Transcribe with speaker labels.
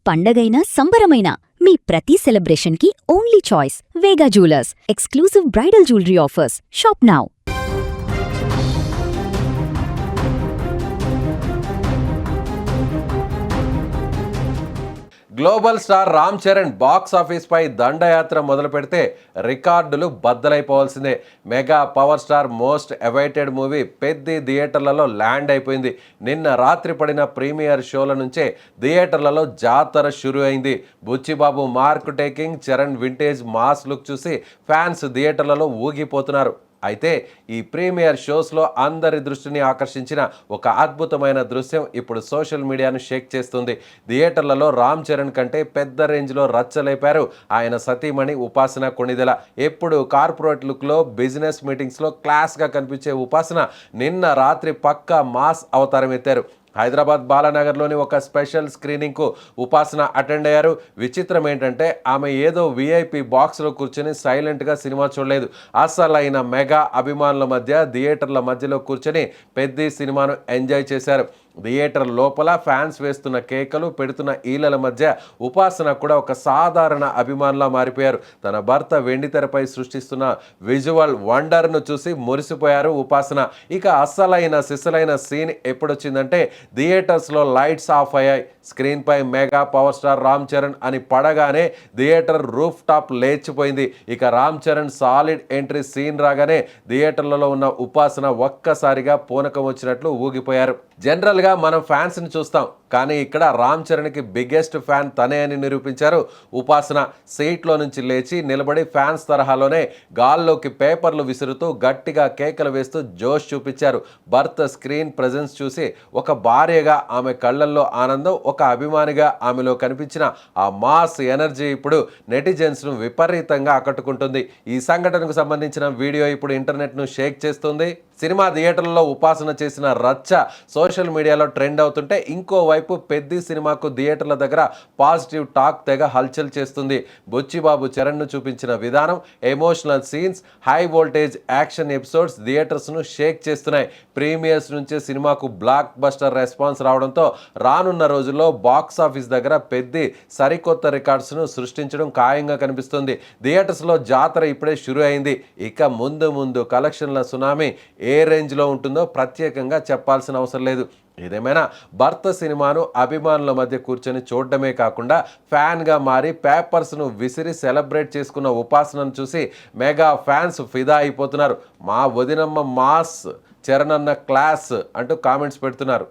Speaker 1: పండగైనా సంబరమైనా మీ ప్రతి సెలబ్రేషన్కి only choice Vega jewellers. Exclusive bridal jewellery offers. Shop now.
Speaker 2: Global star Ram Charan box office పై దండయాత్ర మొదలు పెడితే రికార్డులు బద్దలైపోవాల్సిందే. Mega power star most awaited movie Peddi థియేటర్లలో ల్యాండ్ అయిపోయింది. నిన్న రాత్రి పడిన ప్రీమియర్ షోల నుంచే థియేటర్లలో జాతర షురు అయింది. Buchibabu mark taking, Charan vintage mass look చూసి ఫ్యాన్స్ థియేటర్లలో ఊగిపోతున్నారు. అయితే ఈ ప్రీమియర్ షోస్లో అందరి దృష్టిని ఆకర్షించిన ఒక అద్భుతమైన దృశ్యం ఇప్పుడు సోషల్ మీడియాను షేక్ చేస్తుంది. థియేటర్లలో రామ్ చరణ్ కంటే పెద్ద రేంజ్లో రచ్చలేపారు ఆయన సతీమణి ఉపాసన కొణిదెల. ఎప్పుడు కార్పొరేట్ లుక్లో బిజినెస్ మీటింగ్స్లో క్లాస్గా కనిపించే ఉపాసన నిన్న రాత్రి పక్కా మాస్ అవతారం ఎత్తారు. హైదరాబాద్ బాలానగర్లోని ఒక స్పెషల్ స్క్రీనింగ్కు ఉపాసన అటెండ్ అయ్యారు. విచిత్రం ఏంటంటే ఆమె ఏదో విఐపి బాక్స్లో కూర్చొని సైలెంట్గా సినిమా చూడలేదు. అసలైన మెగా అభిమానుల మధ్య థియేటర్ల మధ్యలో కూర్చొని పెద్ద సినిమాను ఎంజాయ్ చేశారు. థియేటర్ లోపల ఫ్యాన్స్ వేస్తున్న కేకలు, పెడుతున్న ఈలల మధ్య ఉపాసన కూడా ఒక సాధారణ అభిమానులా మారిపోయారు. తన భర్త వెండితెరపై సృష్టిస్తున్న విజువల్ వండర్ను చూసి మురిసిపోయారు ఉపాసన. ఇక అస్సలైన సిసలైన సీన్ ఎప్పుడొచ్చిందంటే థియేటర్స్లో లైట్స్ ఆఫ్ అయ్యాయి. స్క్రీన్పై mega power star Ram Charan అని పడగానే థియేటర్ రూఫ్ టాప్ లేచిపోయింది. ఇక Ram Charan solid entry scene రాగానే థియేటర్లలో ఉన్న ఉపాసన ఒక్కసారిగా పూనకం వచ్చినట్లు ఊగిపోయారు. జనరల్గా మనం ఫ్యాన్స్ని చూస్తాం, కానీ ఇక్కడ రామ్ చరణ్కి బిగ్గెస్ట్ ఫ్యాన్ తనే అని నిరూపించారు ఉపాసన. సీట్లో నుంచి లేచి నిలబడి ఫ్యాన్స్ తరహాలోనే గాల్లోకి పేపర్లు విసురుతూ గట్టిగా కేకలు వేస్తూ జోష్ చూపించారు. భర్త స్క్రీన్ ప్రెజెన్స్ చూసి ఒక భార్యగా ఆమె కళ్ళల్లో ఆనందం, ఒక అభిమానిగా ఆమెలో కనిపించిన ఆ మాస్ ఎనర్జీ ఇప్పుడు నెటిజన్స్ను విపరీతంగా ఆకట్టుకుంటుంది. ఈ సంఘటనకు సంబంధించిన వీడియో ఇప్పుడు ఇంటర్నెట్ను షేక్ చేస్తుంది. సినిమా థియేటర్లలో ఉపాసన చేసిన రచ్చ సోషల్ మీడియాలో ట్రెండ్ అవుతుంటే, ఇంకోవైపు పెద్ద సినిమాకు థియేటర్ల దగ్గర పాజిటివ్ టాక్ తెగ హల్చల్ చేస్తుంది. బుచ్చిబాబు చరణ్ను చూపించిన విధానం, emotional scenes, high voltage action episodes థియేటర్స్ను షేక్ చేస్తున్నాయి. ప్రీమియర్స్ నుంచే సినిమాకు బ్లాక్ బస్టర్ రెస్పాన్స్ రావడంతో రానున్న రోజుల్లో బాక్స్ ఆఫీస్ దగ్గర పెద్ద సరికొత్త రికార్డ్స్ను సృష్టించడం ఖాయంగా కనిపిస్తుంది. థియేటర్స్లో జాతర ఇప్పుడే షురు అయింది. ఇక ముందు ముందు కలెక్షన్ల సునామీ ఏ రేంజ్లో ఉంటుందో ప్రత్యేకంగా చెప్పాల్సిన అవసరం లేదు. ఏదేమైనా భర్త సినిమాను అభిమానుల మధ్య కూర్చొని చూడడమే కాకుండా ఫ్యాన్గా మారి పేపర్స్ను విసిరి సెలబ్రేట్ చేసుకున్న ఉపాసనను చూసి మెగా ఫ్యాన్స్ ఫిదా అయిపోతున్నారు. మా వదినమ్మ మాస్, చరణ్ అన్న క్లాస్ అంటూ కామెంట్స్ పెడుతున్నారు.